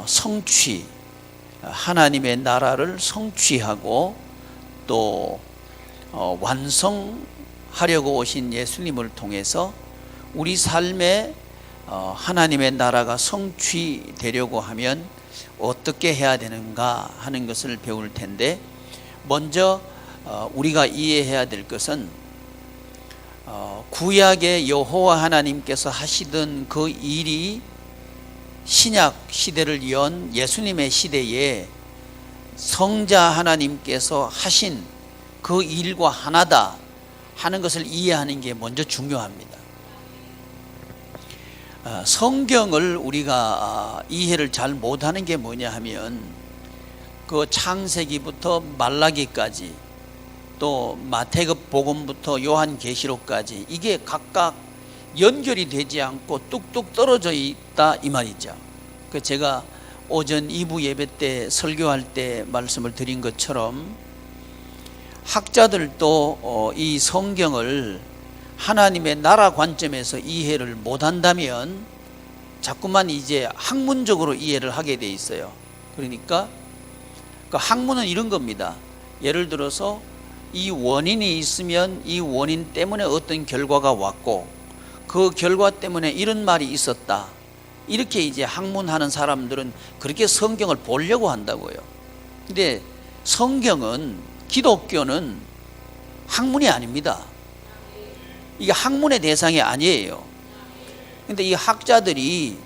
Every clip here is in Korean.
성취, 하나님의 나라를 성취하고 또 완성하려고 오신 예수님을 통해서 우리 삶에 하나님의 나라가 성취되려고 하면 어떻게 해야 되는가 하는 것을 배울 텐데, 먼저 우리가 이해해야 될 것은 구약의 여호와 하나님께서 하시던 그 일이 신약 시대를 연 예수님의 시대에 성자 하나님께서 하신 그 일과 하나다 하는 것을 이해하는 게 먼저 중요합니다. 성경을 우리가 이해를 잘 못하는 게 뭐냐 하면, 그 창세기부터 말라기까지 또 마태복음부터 요한계시록까지 이게 각각 연결이 되지 않고 뚝뚝 떨어져 있다 이 말이죠. 제가 오전 2부 예배 때 설교할 때 말씀을 드린 것처럼 학자들도 이 성경을 하나님의 나라 관점에서 이해를 못한다면 자꾸만 이제 학문적으로 이해를 하게 돼 있어요. 그러니까 그 학문은 이런 겁니다. 예를 들어서 이 원인이 있으면 이 원인 때문에 어떤 결과가 왔고 그 결과 때문에 이런 말이 있었다, 이렇게 이제 학문하는 사람들은 그렇게 성경을 보려고 한다고요. 근데 성경은, 기독교는 학문이 아닙니다. 이게 학문의 대상이 아니에요. 근데 이 학자들이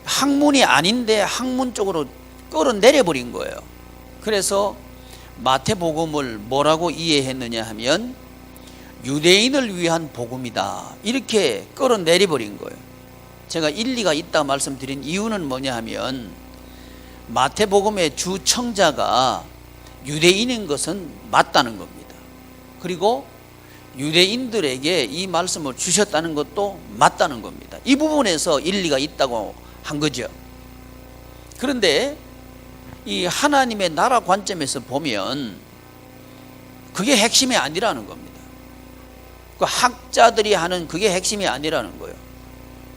학문이 아닌데 학문 쪽으로 끌어내려버린 거예요. 그래서 마태복음을 뭐라고 이해했느냐 하면 유대인을 위한 복음이다, 이렇게 끌어내려버린 거예요. 제가 일리가 있다 말씀드린 이유는 뭐냐 하면, 마태복음의 주청자가 유대인인 것은 맞다는 겁니다. 그리고 유대인들에게 이 말씀을 주셨다는 것도 맞다는 겁니다. 이 부분에서 일리가 있다고 한 거죠. 그런데 이 하나님의 나라 관점에서 보면 그게 핵심이 아니라는 겁니다. 그 학자들이 하는 그게 핵심이 아니라는 거예요.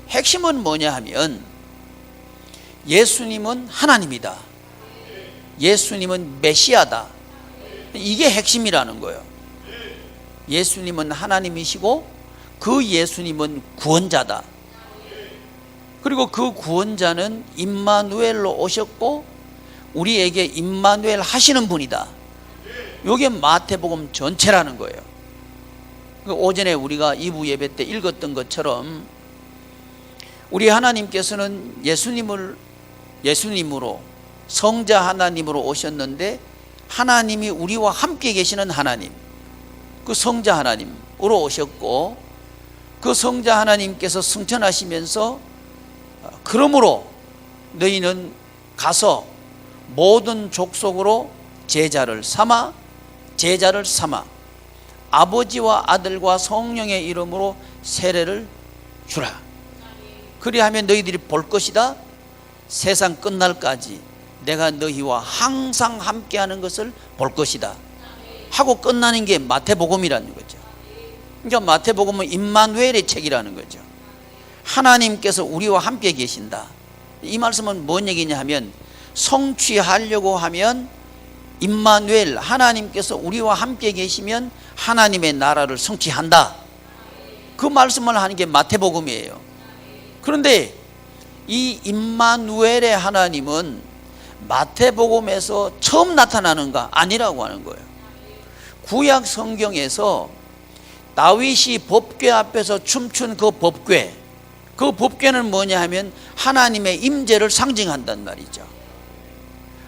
핵심은 뭐냐 하면, 예수님은 하나님이다, 예수님은 메시아다, 이게 핵심이라는 거예요. 예수님은 하나님이시고 그 예수님은 구원자다. 그리고 그 구원자는 임마누엘로 오셨고 우리에게 임마누엘 하시는 분이다. 이게 마태복음 전체라는 거예요. 오전에 우리가 2부 예배 때 읽었던 것처럼 우리 하나님께서는 예수님으로 성자 하나님으로 오셨는데, 하나님이 우리와 함께 계시는 하나님, 그 성자 하나님으로 오셨고, 그 성자 하나님께서 승천하시면서 그러므로 너희는 가서 모든 족속으로 제자를 삼아 아버지와 아들과 성령의 이름으로 세례를 주라. 그리하면 너희들이 볼 것이다, 세상 끝날까지 내가 너희와 항상 함께하는 것을 볼 것이다 하고 끝나는 게 마태복음이라는 거죠. 그러니까 마태복음은 임마누엘의 책이라는 거죠. 하나님께서 우리와 함께 계신다. 이 말씀은 뭔 얘기냐 하면, 성취하려고 하면 임마누엘, 하나님께서 우리와 함께 계시면 하나님의 나라를 성취한다, 그 말씀을 하는 게 마태복음이에요. 그런데 이 임마누엘의 하나님은 마태복음에서 처음 나타나는가? 아니라고 하는 거예요. 구약 성경에서 다윗이 법궤 앞에서 춤춘 그 법궤, 그 법궤는 뭐냐 하면 하나님의 임재를 상징한단 말이죠.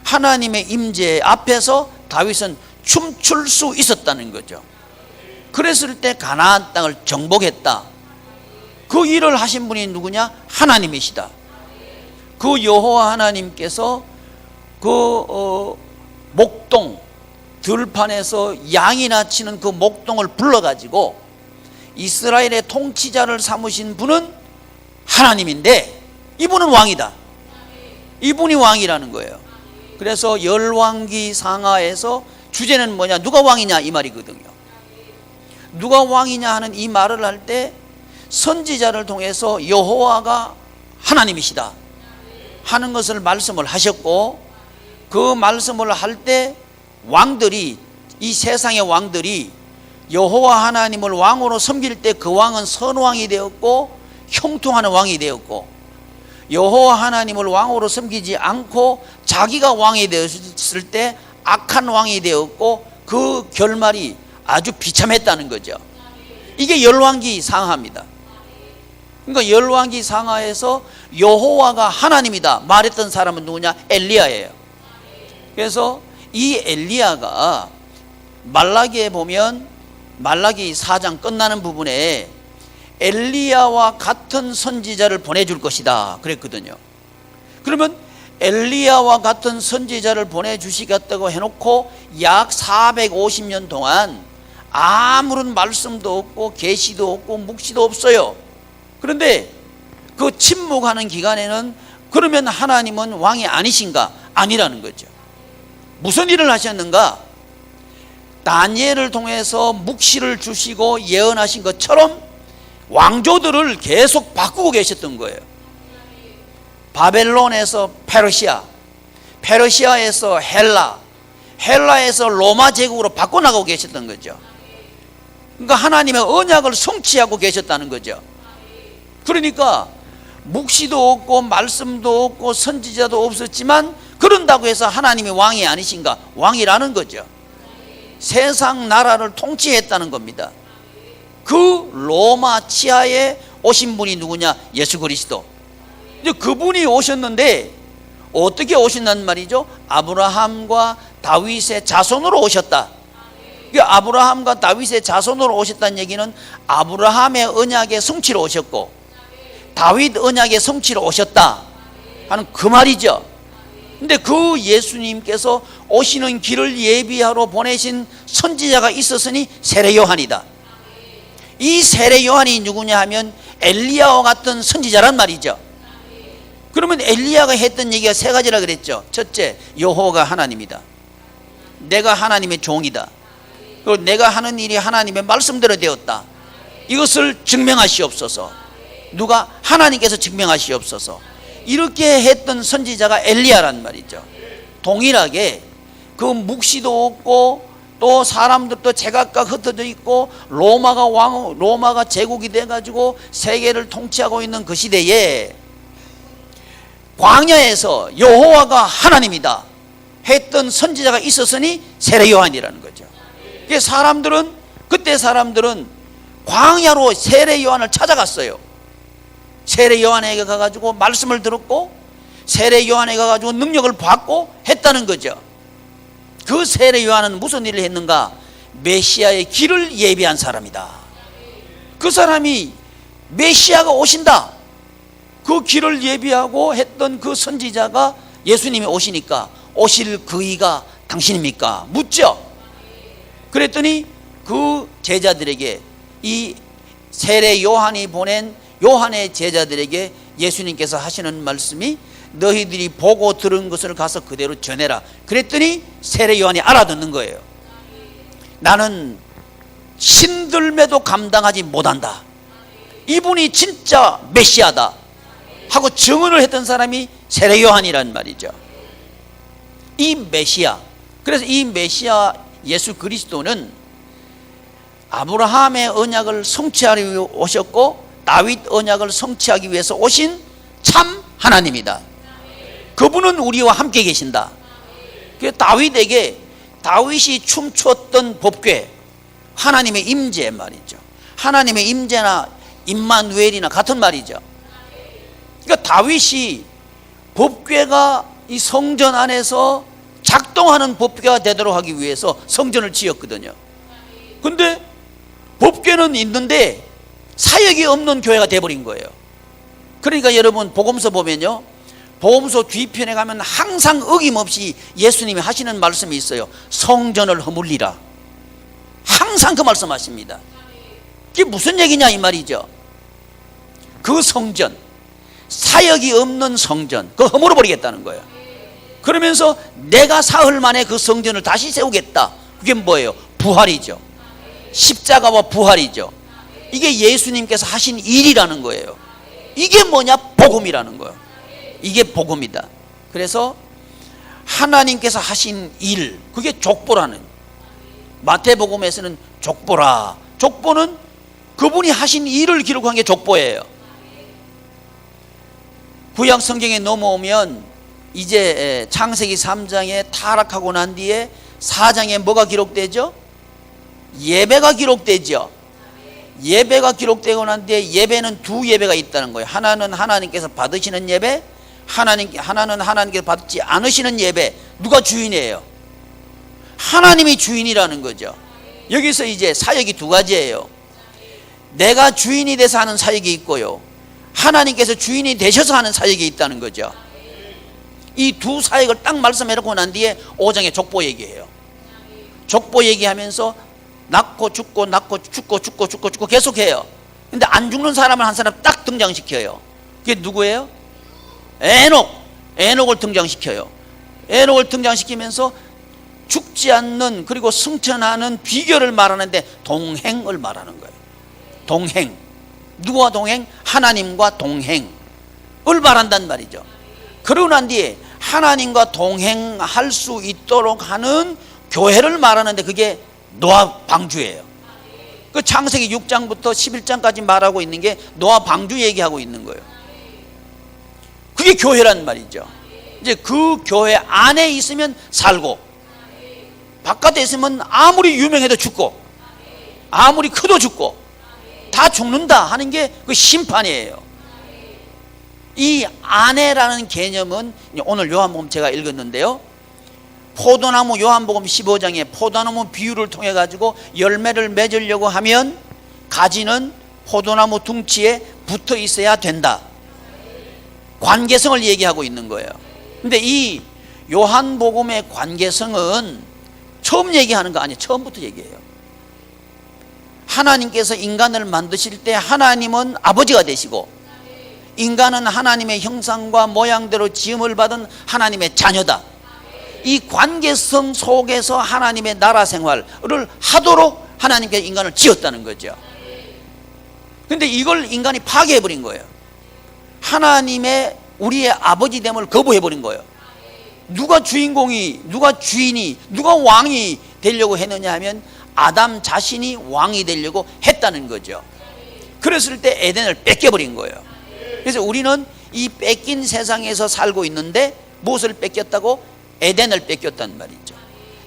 하나님의 임재 앞에서 다윗은 춤출 수 있었다는 거죠. 그랬을 때 가나안 땅을 정복했다. 그 일을 하신 분이 누구냐? 하나님이시다. 그 여호와 하나님께서 그 목동 들판에서 양이나 치는 그 목동을 불러가지고 이스라엘의 통치자를 삼으신 분은 하나님인데, 이분은 왕이다. 이분이 왕이라는 거예요. 그래서 열왕기 상하에서 주제는 뭐냐? 누가 왕이냐 이 말이거든요. 누가 왕이냐 하는 이 말을 할 때 선지자를 통해서 여호와가 하나님이시다, 하는 것을 말씀을 하셨고, 그 말씀을 할 때 왕들이, 이 세상의 왕들이 여호와 하나님을 왕으로 섬길 때 그 왕은 선왕이 되었고 형통하는 왕이 되었고, 여호와 하나님을 왕으로 섬기지 않고 자기가 왕이 되었을 때 악한 왕이 되었고, 그 결말이 아주 비참했다는 거죠. 이게 열왕기 상하입니다. 그러니까 열왕기 상하에서 여호와가 하나님이다 말했던 사람은 누구냐? 엘리야예요. 그래서 이 엘리야가 말라기에 보면, 말라기 4장 끝나는 부분에 엘리야와 같은 선지자를 보내줄 것이다 그랬거든요. 그러면 엘리야와 같은 선지자를 보내주시겠다고 해놓고 약 450년 동안 아무런 말씀도 없고 계시도 없고 묵시도 없어요. 그런데 그 침묵하는 기간에는 그러면 하나님은 왕이 아니신가? 아니라는 거죠. 무슨 일을 하셨는가? 다니엘을 통해서 묵시를 주시고 예언하신 것처럼 왕조들을 계속 바꾸고 계셨던 거예요. 바벨론에서 페르시아, 페르시아에서 헬라, 헬라에서 로마 제국으로 바꿔나가고 계셨던 거죠. 그러니까 하나님의 언약을 성취하고 계셨다는 거죠. 그러니까 묵시도 없고 말씀도 없고 선지자도 없었지만 그런다고 해서 하나님이 왕이 아니신가? 왕이라는 거죠. 세상 나라를 통치했다는 겁니다. 그 로마 치하에 오신 분이 누구냐? 예수 그리스도. 이제 그분이 오셨는데 어떻게 오신단 말이죠? 아브라함과 다윗의 자손으로 오셨다. 아브라함과 다윗의 자손으로 오셨다는 얘기는 아브라함의 언약의 성취로 오셨고 다윗 언약의 성취로 오셨다 하는 그 말이죠. 근데 그 예수님께서 오시는 길을 예비하러 보내신 선지자가 있었으니 세례 요한이다. 이 세례 요한이 누구냐 하면 엘리야와 같은 선지자란 말이죠. 그러면 엘리야가 했던 얘기가 세 가지라 그랬죠. 첫째, 여호와가 하나님이다. 내가 하나님의 종이다. 그리고 내가 하는 일이 하나님의 말씀대로 되었다. 이것을 증명하시옵소서. 누가? 하나님께서 증명하시옵소서. 이렇게 했던 선지자가 엘리야란 말이죠. 동일하게 그 묵시도 없고 또 사람들도 제각각 흩어져 있고 로마가 제국이 돼가지고 세계를 통치하고 있는 그 시대에 광야에서 여호와가 하나님이다 했던 선지자가 있었으니 세례 요한이라는 거죠. 그때 사람들은 광야로 세례 요한을 찾아갔어요. 세례 요한에게 가가지고 말씀을 들었고 세례 요한에게 가가지고 능력을 받고 했다는 거죠. 그 세례 요한은 무슨 일을 했는가? 메시아의 길을 예비한 사람이다. 그 사람이 메시아가 오신다, 그 길을 예비하고 했던 그 선지자가 예수님이 오시니까 오실 그이가 당신입니까? 묻죠. 그랬더니 그 제자들에게, 이 세례 요한이 보낸 요한의 제자들에게 예수님께서 하시는 말씀이 너희들이 보고 들은 것을 가서 그대로 전해라. 그랬더니 세례 요한이 알아듣는 거예요. 나는 신들매도 감당하지 못한다. 이분이 진짜 메시아다 하고 증언을 했던 사람이 세례 요한이란 말이죠. 이 메시아, 그래서 이 메시아 예수 그리스도는 아브라함의 언약을 성취하기 위해 오셨고 다윗 언약을 성취하기 위해서 오신 참 하나님이다. 그분은 우리와 함께 계신다. 다윗에게 다윗이 춤추었던 법궤, 하나님의 임재 말이죠. 하나님의 임재나 임마누엘이나 같은 말이죠. 그러니까 다윗이 법궤가 이 성전 안에서 작동하는 법궤가 되도록 하기 위해서 성전을 지었거든요. 근데 법궤는 있는데 사역이 없는 교회가 돼버린 거예요. 그러니까 여러분 복음서 보면요, 복음서 뒤편에 가면 항상 어김없이 예수님이 하시는 말씀이 있어요. 성전을 허물리라. 항상 그 말씀 하십니다. 그게 무슨 얘기냐 이 말이죠. 그 성전, 사역이 없는 성전, 그거 허물어 버리겠다는 거예요. 그러면서 내가 사흘 만에 그 성전을 다시 세우겠다. 그게 뭐예요? 부활이죠. 십자가와 부활이죠. 이게 예수님께서 하신 일이라는 거예요. 이게 뭐냐? 복음이라는 거예요. 이게 복음이다. 그래서 하나님께서 하신 일, 그게 족보라는, 마태복음에서는 족보라, 족보는 그분이 하신 일을 기록한 게 족보예요. 구약 성경에 넘어오면 이제 창세기 3장에 타락하고 난 뒤에 4장에 뭐가 기록되죠? 예배가 기록되죠. 예배가 기록되고 난 뒤에 예배는 두 예배가 있다는 거예요. 하나는 하나님께서 받으시는 예배, 하나는 하나님께서 받지 않으시는 예배. 누가 주인이에요? 하나님이 주인이라는 거죠. 여기서 이제 사역이 두 가지예요. 내가 주인이 돼서 하는 사역이 있고요, 하나님께서 주인이 되셔서 하는 사역이 있다는 거죠. 이 두 사역을 딱 말씀해놓고 난 뒤에 5장에 족보 얘기해요. 족보 얘기하면서 낳고 죽고 낳고 죽고 계속해요. 근데 안 죽는 사람을 한 사람 딱 등장시켜요. 그게 누구예요? 에녹을 등장시켜요. 에녹을 등장시키면서 죽지 않는, 그리고 승천하는 비결을 말하는데 동행을 말하는 거예요. 동행. 누구와 동행? 하나님과 동행을 말한단 말이죠. 그러고 난 뒤에 하나님과 동행할 수 있도록 하는 교회를 말하는데 그게 노아 방주예요. 그 창세기 6장부터 11장까지 말하고 있는 게 노아 방주 얘기하고 있는 거예요. 그게 교회란 말이죠. 이제 그 교회 안에 있으면 살고, 바깥에 있으면 아무리 유명해도 죽고, 아무리 커도 죽고, 다 죽는다 하는 게 그 심판이에요. 이 안에라는 개념은 오늘 요한복음 제가 읽었는데요, 포도나무, 요한복음 15장에 포도나무 비유를 통해 가지고 열매를 맺으려고 하면 가지는 포도나무 둥치에 붙어 있어야 된다. 관계성을 얘기하고 있는 거예요. 근데 이 요한복음의 관계성은 처음 얘기하는 거 아니에요. 처음부터 얘기해요. 하나님께서 인간을 만드실 때 하나님은 아버지가 되시고, 인간은 하나님의 형상과 모양대로 지음을 받은 하나님의 자녀다. 이 관계성 속에서 하나님의 나라 생활을 하도록 하나님께서 인간을 지었다는 거죠. 근데 이걸 인간이 파괴해버린 거예요. 하나님의 우리의 아버지됨을 거부해버린 거예요. 누가 주인공이, 누가 주인이, 누가 왕이 되려고 했느냐 하면 아담 자신이 왕이 되려고 했다는 거죠. 그랬을 때 에덴을 뺏겨버린 거예요. 그래서 우리는 이 뺏긴 세상에서 살고 있는데 무엇을 뺏겼다고? 에덴을 뺏겼단 말이죠.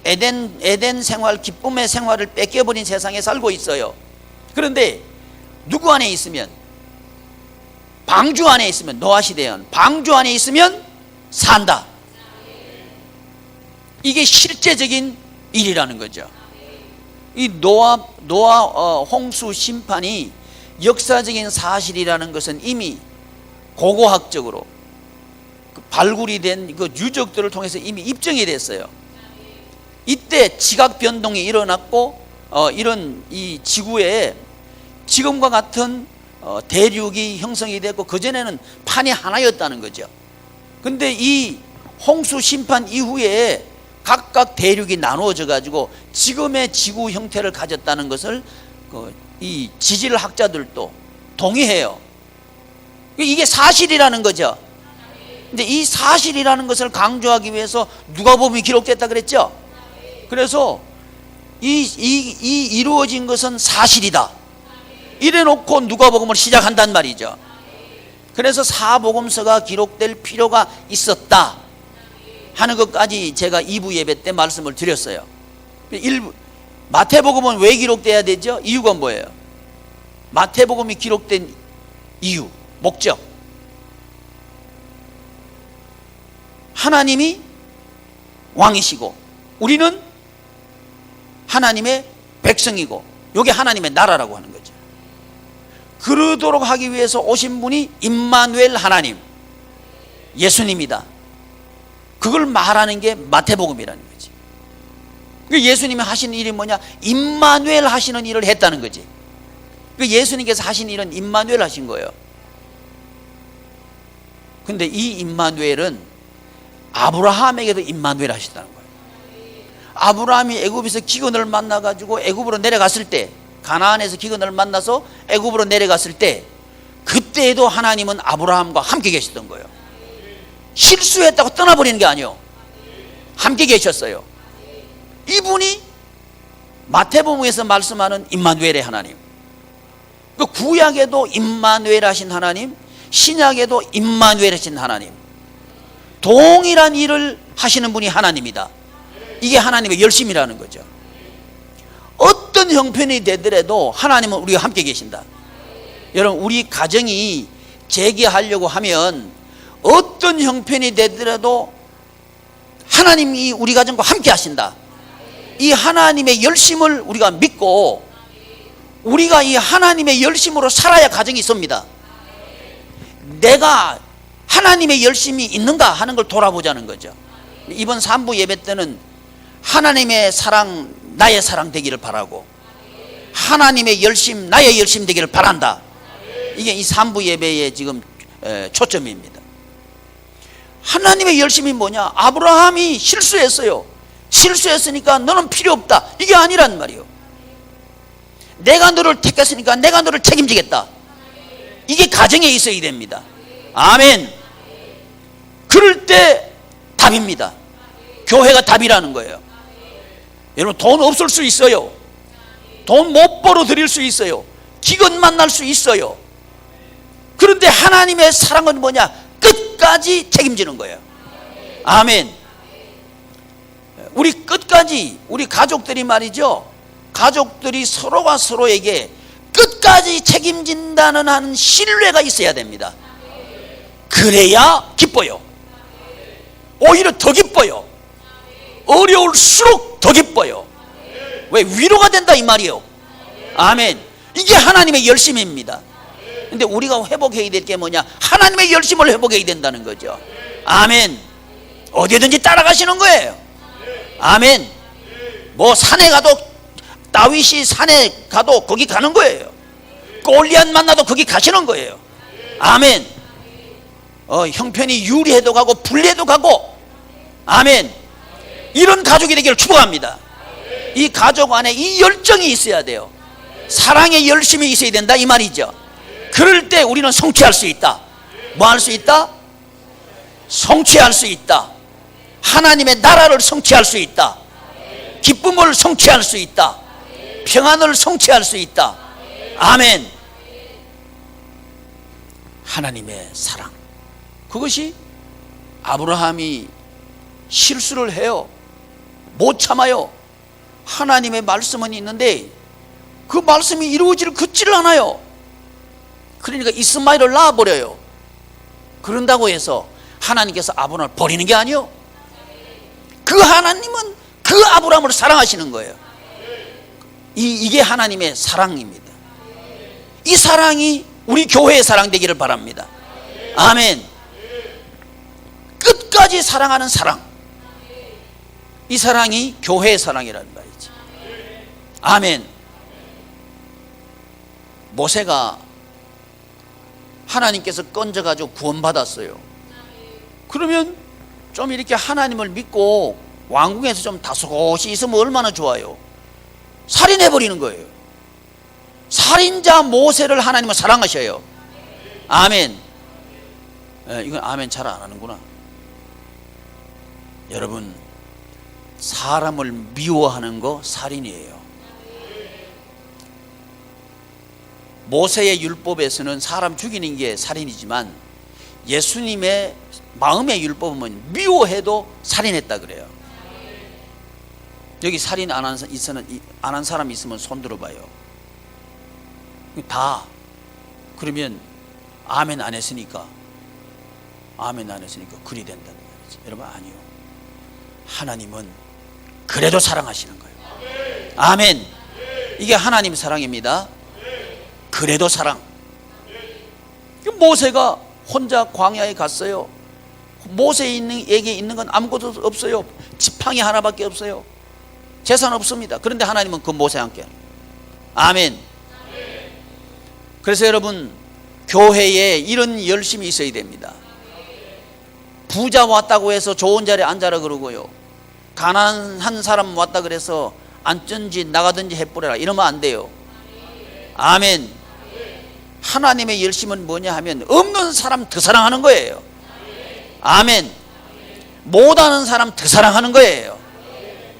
에덴 생활, 기쁨의 생활을 뺏겨버린 세상에 살고 있어요. 그런데 누구 안에 있으면, 방주 안에 있으면, 노아 시대엔 방주 안에 있으면 산다. 이게 실제적인 일이라는 거죠. 이 노아 홍수 심판이 역사적인 사실이라는 것은 이미 고고학적으로 발굴이 된 그 유적들을 통해서 이미 입증이 됐어요. 이때 지각 변동이 일어났고, 이런 이 지구에 지금과 같은 대륙이 형성이 됐고, 그전에는 판이 하나였다는 거죠. 근데 이 홍수 심판 이후에 각각 대륙이 나누어져 가지고 지금의 지구 형태를 가졌다는 것을 이 지질학자들도 동의해요. 이게 사실이라는 거죠. 근데 이 사실이라는 것을 강조하기 위해서 누가복음이 기록됐다 그랬죠. 그래서 이 이루어진 것은 사실이다 이래놓고 누가복음을 시작한단 말이죠. 그래서 사복음서가 기록될 필요가 있었다 하는 것까지 제가 2부 예배 때 말씀을 드렸어요. 마태복음은 왜 기록돼야 되죠? 이유가 뭐예요? 마태복음이 기록된 이유, 목적. 하나님이 왕이시고 우리는 하나님의 백성이고, 이게 하나님의 나라라고 하는 거죠. 그러도록 하기 위해서 오신 분이 임마누엘 하나님, 예수님이다. 그걸 말하는 게 마태복음이라는 거지. 예수님이 하신 일이 뭐냐? 임마누엘 하시는 일을 했다는 거지. 예수님께서 하신 일은 임마누엘 하신 거예요. 근데 이 임마누엘은 아브라함에게도 임마누엘 하시다는 거예요. 아브라함이 애굽에서 기근을 만나가지고 애굽으로 내려갔을 때, 가나안에서 기근을 만나서 애굽으로 내려갔을 때, 그때에도 하나님은 아브라함과 함께 계시던 거예요. 실수했다고 떠나버리는 게 아니에요. 함께 계셨어요. 이분이 마태복음에서 말씀하는 임마누엘의 하나님, 그 구약에도 임마누엘 하신 하나님, 신약에도 임마누엘 하신 하나님, 동일한 일을 하시는 분이 하나님이다. 이게 하나님의 열심이라는 거죠. 어떤 형편이 되더라도 하나님은 우리와 함께 계신다. 여러분, 우리 가정이 재개하려고 하면 어떤 형편이 되더라도 하나님이 우리 가정과 함께 하신다. 이 하나님의 열심을 우리가 믿고 우리가 이 하나님의 열심으로 살아야 가정이 있습니다. 내가 하나님의 열심이 있는가 하는 걸 돌아보자는 거죠. 이번 3부 예배 때는 하나님의 사랑, 나의 사랑 되기를 바라고, 하나님의 열심, 나의 열심 되기를 바란다. 이게 이 3부 예배의 지금 초점입니다. 하나님의 열심이 뭐냐? 아브라함이 실수했어요. 실수했으니까 너는 필요 없다, 이게 아니란 말이에요. 내가 너를 택했으니까 내가 너를 책임지겠다. 이게 가정에 있어야 됩니다. 아멘. 그럴 때 답입니다. 교회가 답이라는 거예요. 여러분, 돈 없을 수 있어요. 돈 못 벌어 드릴 수 있어요. 기근 만날 수 있어요. 그런데 하나님의 사랑은 뭐냐? 끝까지 책임지는 거예요. 아멘. 우리 끝까지, 우리 가족들이 말이죠, 가족들이 서로가 서로에게 끝까지 책임진다는 하는 신뢰가 있어야 됩니다. 그래야 기뻐요. 오히려 더 기뻐요. 어려울수록 더 기뻐요. 왜? 위로가 된다 이 말이에요. 아멘. 이게 하나님의 열심입니다. 근데 우리가 회복해야 될 게 뭐냐? 하나님의 열심을 회복해야 된다는 거죠. 아멘. 어디든지 따라가시는 거예요. 아멘. 뭐 산에 가도, 다윗이 산에 가도 거기 가는 거예요. 골리앗 만나도 거기 가시는 거예요. 아멘. 형편이 유리해도 가고 불리해도 가고. 아멘. 이런 가족이 되기를 축복합니다. 이 가족 안에 이 열정이 있어야 돼요. 사랑의 열심이 있어야 된다 이 말이죠. 그럴 때 우리는 성취할 수 있다. 뭐 할 수 있다? 성취할 수 있다. 하나님의 나라를 성취할 수 있다. 기쁨을 성취할 수 있다. 평안을 성취할 수 있다. 아멘. 하나님의 사랑, 그것이 아브라함이 실수를 해요. 못 참아요. 하나님의 말씀은 있는데 그 말씀이 이루어지를 걷지를 않아요. 그러니까 이스마엘을 낳아버려요. 그런다고 해서 하나님께서 아브라함을 버리는 게 아니에요. 그 하나님은 그 아브라함을 사랑하시는 거예요. 이게 하나님의 사랑입니다. 이 사랑이 우리 교회의 사랑 되기를 바랍니다. 아멘. 끝까지 사랑하는 사랑, 이 사랑이 교회의 사랑이라는 말이지. 아멘. 모세가 하나님께서 건져가지고 구원받았어요. 그러면 좀 이렇게 하나님을 믿고 왕궁에서 좀 다소곳이 있으면 얼마나 좋아요. 살인해버리는 거예요. 살인자 모세를 하나님은 사랑하셔요. 아멘. 이건 아멘 잘 안 하는구나. 여러분, 사람을 미워하는 거 살인이에요. 모세의 율법에서는 사람 죽이는 게 살인이지만 예수님의 마음의 율법은 미워해도 살인했다 그래요. 여기 살인 안 한 사람 있으면 손 들어봐요. 다 그러면 아멘 안 했으니까, 아멘 안 했으니까 그리 된다는 말이지. 여러분, 아니요. 하나님은 그래도 사랑하시는 거예요. 아멘. 이게 하나님 사랑입니다. 그래도 사랑. 모세가 혼자 광야에 갔어요. 모세에게 있는 건 아무것도 없어요. 지팡이 하나밖에 없어요. 재산 없습니다. 그런데 하나님은 그 모세와 함께. 아멘. 그래서 여러분, 교회에 이런 열심이 있어야 됩니다. 부자 왔다고 해서 좋은 자리에 앉아라 그러고요, 가난한 사람 왔다 그래서 앉든지 나가든지 해버려라 이러면 안 돼요. 아멘. 하나님의 열심은 뭐냐 하면 없는 사람 더 사랑하는 거예요. 아멘. 못하는 사람 더 사랑하는 거예요.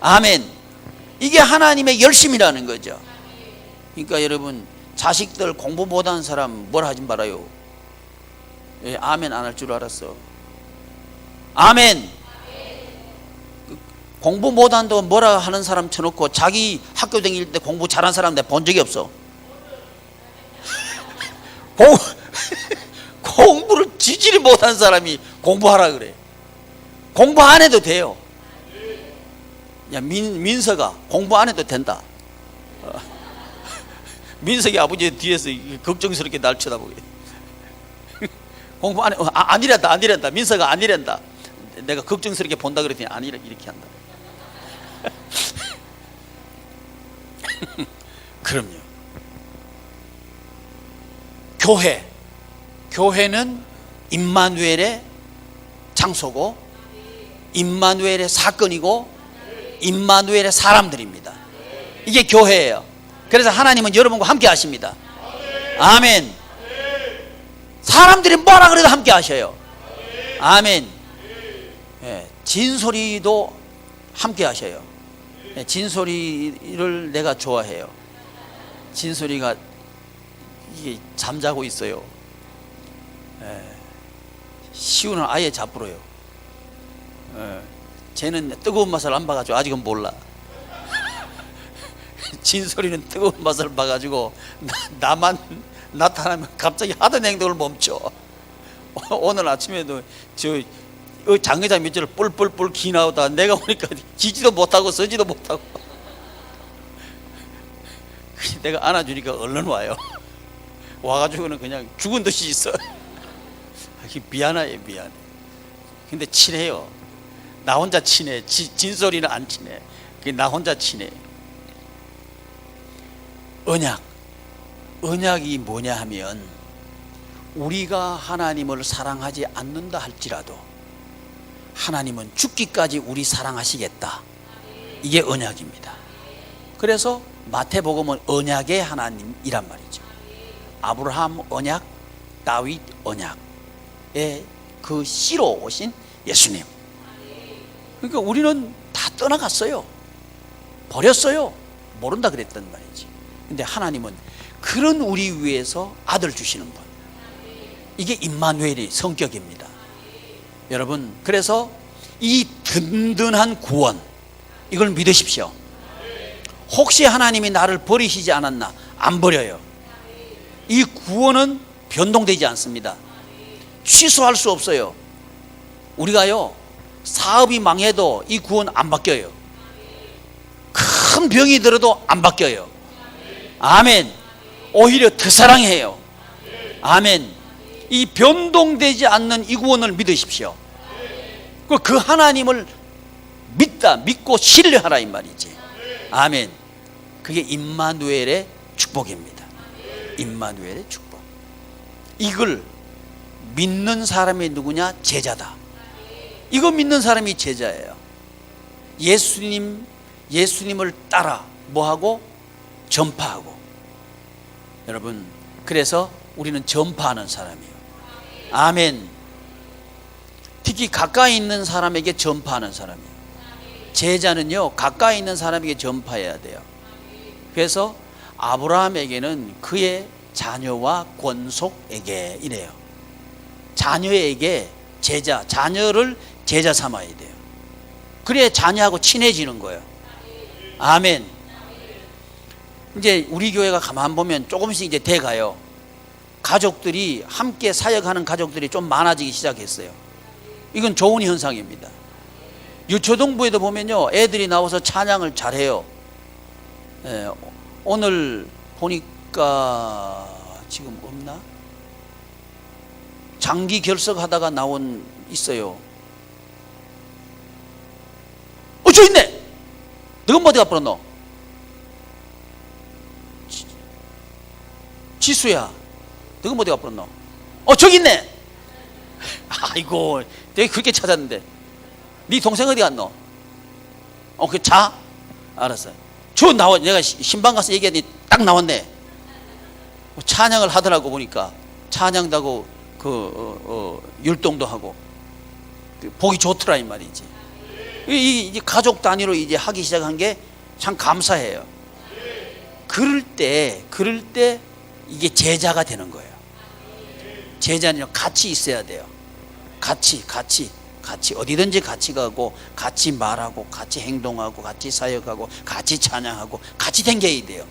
아멘. 이게 하나님의 열심이라는 거죠. 그러니까 여러분, 자식들 공부 못하는 사람 뭐라 하지 말아요. 예, 아멘 안 할 줄 알았어. 아멘. 공부 못한다고 뭐라 하는 사람 쳐놓고 자기 학교 다닐 때 공부 잘한 사람 내가 본 적이 없어. 공부를 지지를 못한 사람이 공부하라 그래. 공부 안 해도 돼요. 야, 민서가 공부 안 해도 된다. 민석이 아버지 뒤에서 걱정스럽게 날 쳐다보게. 공부 안 해. 안 이랬다, 안 이랬다. 민서가 안 이랬다. 내가 걱정스럽게 본다 그랬더니 안 이래, 이렇게 한다. 그럼요. 교회는 임마누엘의 장소고, 임마누엘의 사건이고, 임마누엘의 사람들입니다. 이게 교회예요. 그래서 하나님은 여러분과 함께 하십니다. 아멘. 사람들이 뭐라 그래도 함께 하셔요. 아멘. 예, 진솔이도 함께 하셔요. 예, 진솔이를 내가 좋아해요. 진솔이가 이게 잠자고 있어요. 예, 시우는 아예 자부러요. 예, 쟤는 뜨거운 맛을 안 봐가지고 아직은 몰라. 진솔이는 뜨거운 맛을 봐가지고 나만 나타나면 갑자기 하던 행동을 멈춰. 오늘 아침에도 저 장의자 밑줄을 뿔뿔뿔 기 나오다 내가 오니까 지지도 못하고 서지도 못하고 내가 안아주니까 얼른 와요. 와가지고는 그냥 죽은 듯이 있어. 미안해. 근데 친해요. 나 혼자 친해. 진솔이는 안 친해. 나 혼자 친해. 언약이 뭐냐 하면, 우리가 하나님을 사랑하지 않는다 할지라도 하나님은 죽기까지 우리 사랑하시겠다. 이게 언약입니다. 그래서 마태복음은 언약의 하나님이란 말이죠. 아브라함 언약, 다윗 언약의 그 씨로 오신 예수님. 그러니까 우리는 다 떠나갔어요. 버렸어요. 모른다 그랬단 말이지. 근데 하나님은 그런 우리 위해서 아들 주시는 분. 이게 임마누엘의 성격입니다. 여러분, 그래서 이 든든한 구원, 이걸 믿으십시오. 혹시 하나님이 나를 버리시지 않았나? 안 버려요. 이 구원은 변동되지 않습니다. 취소할 수 없어요. 우리가요, 사업이 망해도 이 구원 안 바뀌어요. 큰 병이 들어도 안 바뀌어요. 아멘. 오히려 더 사랑해요. 아멘. 이 변동되지 않는 이 구원을 믿으십시오. 그 하나님을 믿고 신뢰하라 이 말이지. 아멘. 그게 임마누엘의 축복입니다. 임마누엘의 축복. 이걸 믿는 사람이 누구냐? 제자다. 이거 믿는 사람이 제자예요. 예수님을 따라 뭐하고? 전파하고. 여러분, 그래서 우리는 전파하는 사람이에요. 아멘. 특히 가까이 있는 사람에게 전파하는 사람이에요. 제자는요, 가까이 있는 사람에게 전파해야 돼요. 그래서 아브라함에게는 그의 자녀와 권속에게 이래요. 자녀에게 자녀를 제자 삼아야 돼요. 그래야 자녀하고 친해지는 거예요. 아멘. 이제 우리 교회가 가만 보면 조금씩 이제 돼가요. 가족들이 함께 사역하는 가족들이 좀 많아지기 시작했어요. 이건 좋은 현상입니다. 유초동부에도 보면요, 애들이 나와서 찬양을 잘해요. 예, 오늘 보니까 지금 없나? 장기 결석하다가 있어요. 저 있네. 너가 어디 가버렸 너? 지수야, 너가 어디 가버렸 너? 저기 있네. 아이고, 내가 그렇게 찾았는데. 네 동생 어디 갔노? 그 자? 알았어. 저 나와. 내가 신방 가서 얘기하더니 딱 나왔네. 찬양을 하더라고. 보니까 찬양도 하고 율동도 하고. 보기 좋더라 이 말이지. 이 가족 단위로 이제 하기 시작한 게 참 감사해요. 그럴 때 이게 제자가 되는 거예요. 제자는 같이 있어야 돼요. 같이 어디든지 같이 가고, 같이 말하고, 같이 행동하고, 같이 사역하고, 같이 찬양하고, 같이 댕겨야 돼요.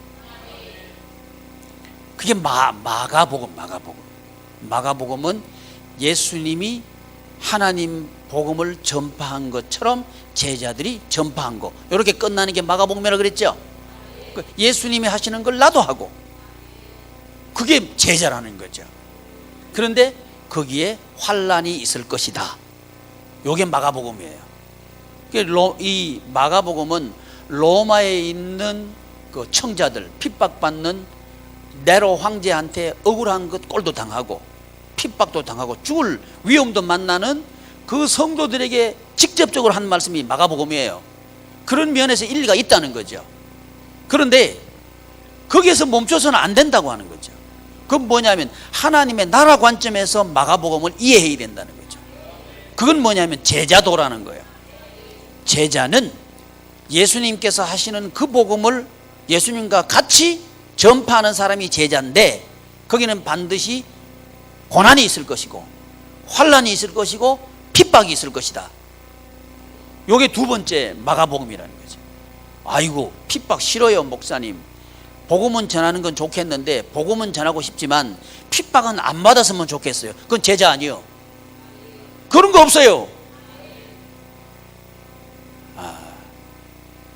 그게 마가복음은 예수님이 하나님 복음을 전파한 것처럼 제자들이 전파한 거, 이렇게 끝나는 게 마가복음이라고 그랬죠. 예수님이 하시는 걸 나도 하고, 그게 제자라는 거죠. 그런데 거기에 환난이 있을 것이다. 요게 마가복음이에요. 이 마가복음은 로마에 있는 그 청자들, 핍박받는 네로 황제한테 억울한 것 꼴도 당하고 핍박도 당하고 죽을 위험도 만나는 그 성도들에게 직접적으로 한 말씀이 마가복음이에요. 그런 면에서 일리가 있다는 거죠. 그런데 거기에서 멈춰서는 안 된다고 하는 거죠. 그건 뭐냐면 하나님의 나라 관점에서 마가복음을 이해해야 된다는 거죠. 그건 뭐냐면 제자도라는 거예요. 제자는 예수님께서 하시는 그 복음을 예수님과 같이 전파하는 사람이 제자인데, 거기는 반드시 고난이 있을 것이고 환난이 있을 것이고 핍박이 있을 것이다. 요게 두 번째 마가복음이라는 거죠. 아이고 핍박 싫어요 목사님. 복음은 전하는 건 좋겠는데, 복음은 전하고 싶지만 핍박은 안 받았으면 좋겠어요. 그건 제자 아니요. 그런 거 없어요.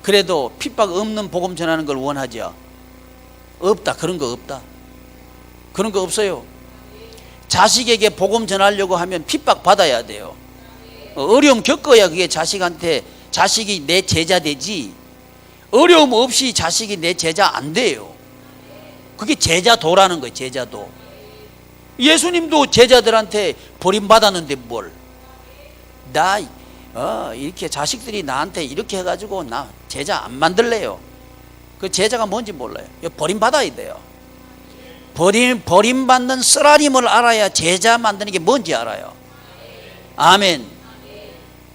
그래도 핍박 없는 복음 전하는 걸 원하죠. 없다. 그런 거 없다. 그런 거 없어요. 자식에게 복음 전하려고 하면 핍박 받아야 돼요. 어려움 겪어야 그게 자식이 내 제자 되지, 어려움 없이 자식이 내 제자 안 돼요. 그게 제자도라는 거예요. 제자도. 예수님도 제자들한테 버림받았는데 뭘, 이렇게 자식들이 나한테 이렇게 해가지고 나 제자 안 만들래요. 그 제자가 뭔지 몰라요. 버림받아야 돼요. 버림받는 쓰라림을 알아야 제자 만드는 게 뭔지 알아요. 아멘.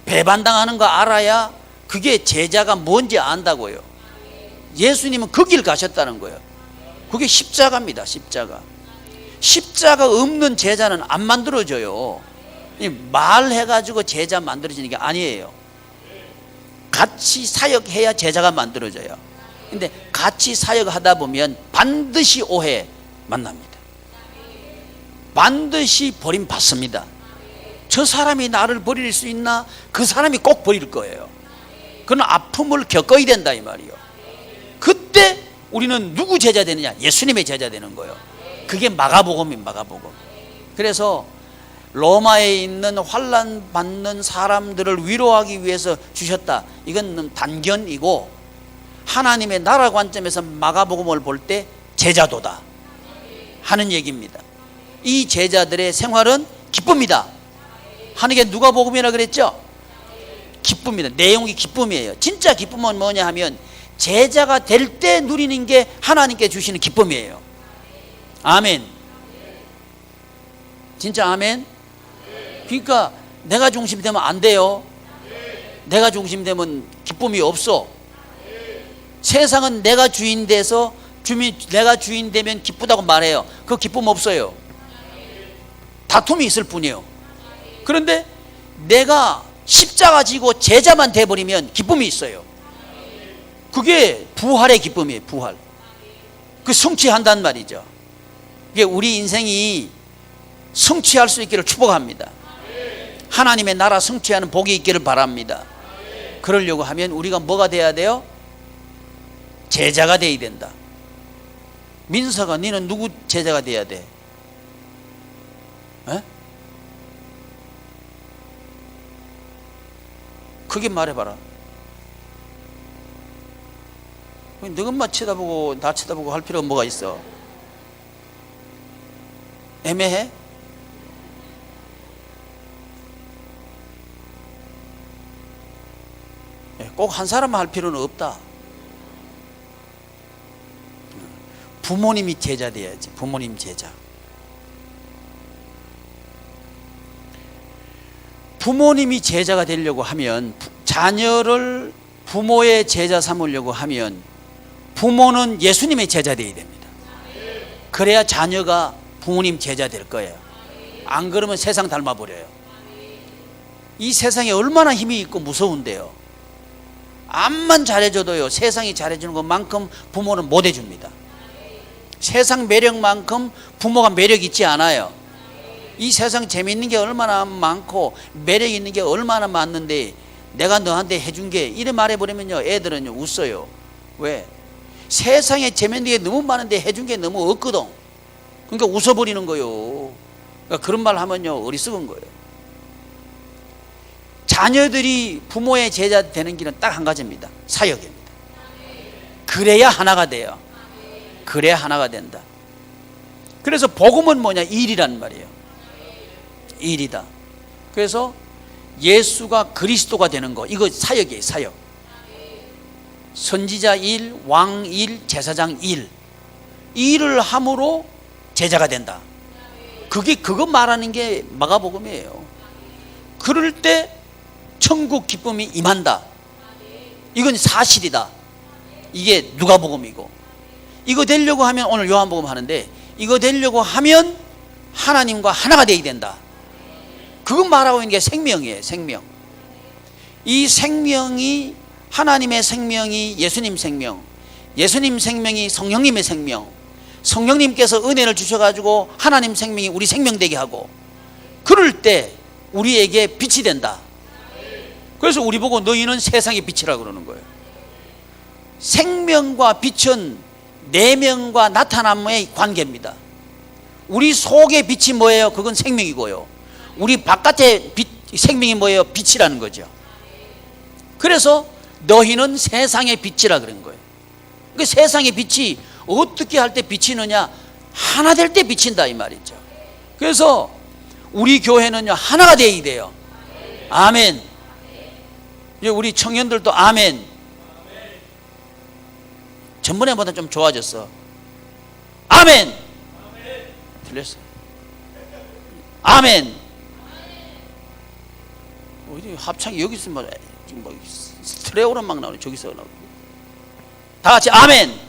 배반당하는 거 알아야 그게 제자가 뭔지 안다고요. 예수님은 그 길 가셨다는 거예요. 그게 십자가입니다. 십자가 없는 제자는 안 만들어져요. 말해가지고 제자 만들어지는 게 아니에요. 같이 사역해야 제자가 만들어져요. 근데 같이 사역하다 보면 반드시 오해 만납니다. 반드시 버림받습니다. 저 사람이 나를 버릴 수 있나? 그 사람이 꼭 버릴 거예요. 그런 아픔을 겪어야 된다 이 말이요. 그때 우리는 누구 제자 되느냐? 예수님의 제자 되는 거예요. 그게 마가복음입니다. 마가복음. 그래서 로마에 있는 환난 받는 사람들을 위로하기 위해서 주셨다. 이건 단견이고, 하나님의 나라 관점에서 마가복음을 볼 때 제자도다 하는 얘기입니다. 이 제자들의 생활은 기쁨이다 하는 게 누가복음이라 그랬죠? 기쁨이다. 내용이 기쁨이에요. 진짜 기쁨은 뭐냐 하면 제자가 될 때 누리는 게 하나님께 주시는 기쁨이에요. 아멘. 진짜 아멘. 그러니까 내가 중심 되면 안 돼요. 내가 중심 되면 기쁨이 없어. 세상은 내가 주인 돼서 내가 주인 되면 기쁘다고 말해요. 그 기쁨 없어요. 다툼이 있을 뿐이에요. 그런데 내가 십자가 지고 제자만 돼버리면 기쁨이 있어요. 그게 부활의 기쁨이에요. 부활. 그 성취한단 말이죠. 그게 우리 인생이 성취할 수 있기를 축복합니다. 하나님의 나라 성취하는 복이 있기를 바랍니다. 그러려고 하면 우리가 뭐가 돼야 돼요? 제자가 돼야 된다. 민서가 너는 누구 제자가 돼야 돼? 에? 크게 말해봐라. 너것만 쳐다보고 나 쳐다보고 할 필요가 뭐가 있어? 애매해? 꼭 한 사람만 할 필요는 없다. 부모님이 제자 돼야지. 부모님 제자. 부모님이 제자가 되려고 하면, 자녀를 부모의 제자 삼으려고 하면 부모는 예수님의 제자 되어야 됩니다. 그래야 자녀가 부모님 제자 될 거예요. 안 그러면 세상 닮아버려요. 이 세상에 얼마나 힘이 있고 무서운데요. 암만 잘해줘도요, 세상이 잘해주는 것만큼 부모는 못 해줍니다. 세상 매력만큼 부모가 매력 있지 않아요. 이 세상 재미있는 게 얼마나 많고 매력 있는 게 얼마나 많은데 내가 너한테 해준 게, 이래 말해버리면요, 애들은요 웃어요. 왜? 세상에 재미있는 게 너무 많은데 해준 게 너무 없거든. 그러니까 웃어버리는 거예요. 그러니까 그런 말 하면요, 어리석은 거예요. 자녀들이 부모의 제자 되는 길은 딱 한 가지입니다. 사역입니다. 그래야 하나가 돼요. 그래야 하나가 된다. 그래서 복음은 뭐냐? 일이란 말이에요. 일이다. 그래서 예수가 그리스도가 되는 거, 이거 사역이에요. 사역. 선지자 일, 왕 일, 제사장 일. 일을 함으로 제자가 된다. 그거 말하는 게 마가복음이에요. 그럴 때 천국 기쁨이 임한다. 이건 사실이다. 이게 누가복음이고, 이거 되려고 하면, 오늘 요한복음 하는데, 이거 되려고 하면 하나님과 하나가 되어야 된다. 그거 말하고 있는 게 생명이에요. 생명. 이 생명이, 하나님의 생명이 예수님 생명, 예수님 생명이 성령님의 생명, 성령님께서 은혜를 주셔가지고 하나님 생명이 우리 생명 되게 하고, 그럴 때 우리에게 빛이 된다. 그래서 우리 보고 너희는 세상의 빛이라고 그러는 거예요. 생명과 빛은 내면과 나타남의 관계입니다. 우리 속의 빛이 뭐예요? 그건 생명이고요. 우리 바깥의 생명이 뭐예요? 빛이라는 거죠. 그래서 너희는 세상의 빛이라 그런 거예요. 그 세상의 빛이 어떻게 할 때 비치느냐? 하나 될 때 비친다, 이 말이죠. 그래서 우리 교회는요, 하나가 되어야 돼요. 아멘. 이제 우리 청년들도 아멘. 전번에보다 좀 좋아졌어. 아멘. 들렸어? 아멘. 합창이 여기 있으면 지금 뭐 스트레오로 막 나오네. 저기서 나오고. 다 같이 아멘.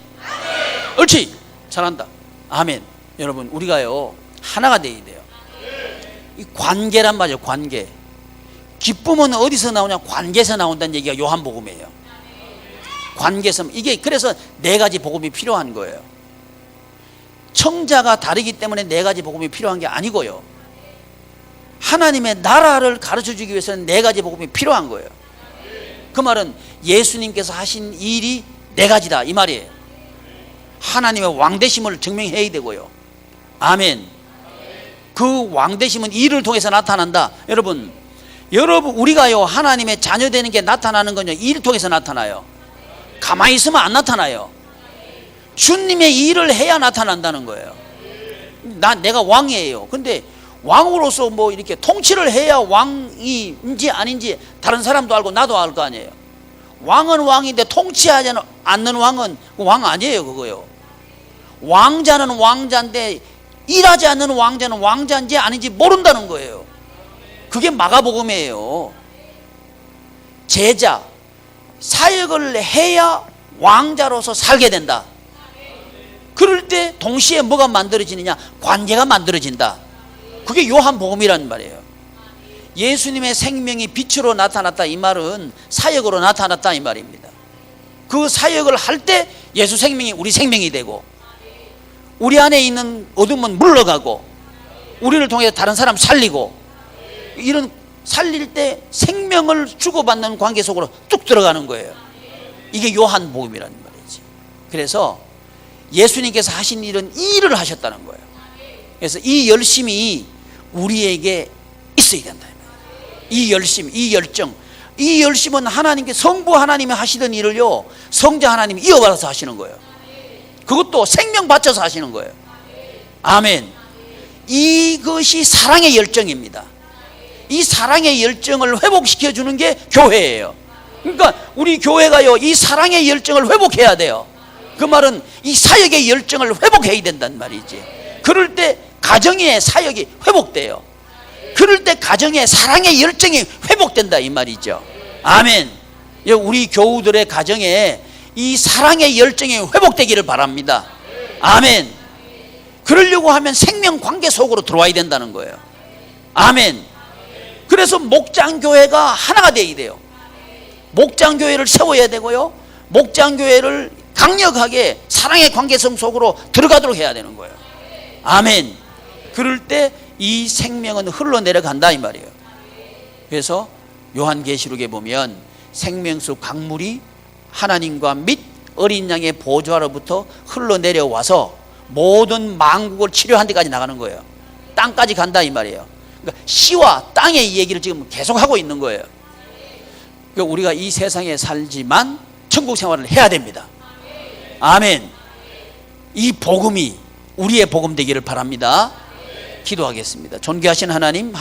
옳지. 잘한다. 아멘. 여러분, 우리가요 하나가 되어야 돼요. 이 관계란 말이에요. 관계. 기쁨은 어디서 나오냐? 관계에서 나온다는 얘기가 요한복음이에요. 관계에서. 이게 그래서 네 가지 복음이 필요한 거예요. 청자가 다르기 때문에 네 가지 복음이 필요한 게 아니고요, 하나님의 나라를 가르쳐주기 위해서는 네 가지 복음이 필요한 거예요. 그 말은 예수님께서 하신 일이 네 가지다, 이 말이에요. 하나님의 왕되심을 증명해야 되고요. 아멘. 그 왕되심은 일을 통해서 나타난다. 여러분, 우리가요 하나님의 자녀 되는 게 나타나는 건요, 일을 통해서 나타나요. 가만히 있으면 안 나타나요. 주님의 일을 해야 나타난다는 거예요. 내가 왕이에요. 근데 왕으로서 뭐 이렇게 통치를 해야 왕인지 아닌지 다른 사람도 알고 나도 알 거 아니에요. 왕은 왕인데 통치하지 않는 왕은 왕 아니에요. 그거요. 왕자는 왕자인데 일하지 않는 왕자는 왕자인지 아닌지 모른다는 거예요. 그게 마가복음이에요. 제자, 사역을 해야 왕자로서 살게 된다. 그럴 때 동시에 뭐가 만들어지느냐? 관계가 만들어진다. 그게 요한복음이란 말이에요. 예수님의 생명이 빛으로 나타났다, 이 말은 사역으로 나타났다, 이 말입니다. 그 사역을 할 때 예수 생명이 우리 생명이 되고, 우리 안에 있는 어둠은 물러가고, 우리를 통해서 다른 사람 살리고, 이런 살릴 때 생명을 주고받는 관계 속으로 뚝 들어가는 거예요. 이게 요한복음이라는 말이지. 그래서 예수님께서 하신 일은 일을 하셨다는 거예요. 그래서 이 열심이 우리에게 있어야 된다. 이 열심, 이 열정, 이 열심은 하나님께, 성부 하나님이 하시던 일을요 성자 하나님이 이어받아서 하시는 거예요. 그것도 생명 바쳐서 하시는 거예요. 아멘. 이것이 사랑의 열정입니다. 이 사랑의 열정을 회복시켜 주는 게 교회예요. 그러니까 우리 교회가요 이 사랑의 열정을 회복해야 돼요. 그 말은 이 사역의 열정을 회복해야 된단 말이지. 그럴 때 가정의 사역이 회복돼요. 그럴 때 가정에 사랑의 열정이 회복된다 이 말이죠. 아멘. 우리 교우들의 가정에 이 사랑의 열정이 회복되기를 바랍니다. 아멘. 그러려고 하면 생명 관계 속으로 들어와야 된다는 거예요. 아멘. 그래서 목장교회가 하나가 되어야 돼요. 목장교회를 세워야 되고요, 목장교회를 강력하게 사랑의 관계성 속으로 들어가도록 해야 되는 거예요. 아멘. 그럴 때 이 생명은 흘러내려간다 이 말이에요. 그래서 요한계시록에 보면 생명수 강물이 하나님과 및 어린 양의 보좌로부터 흘러내려와서 모든 만국을 치료한 데까지 나가는 거예요. 땅까지 간다 이 말이에요. 그러니까 씨와 땅의 얘기를 지금 계속하고 있는 거예요. 그러니까 우리가 이 세상에 살지만 천국 생활을 해야 됩니다. 아멘. 이 복음이 우리의 복음 되기를 바랍니다. 기도하겠습니다. 존귀하신 하나님,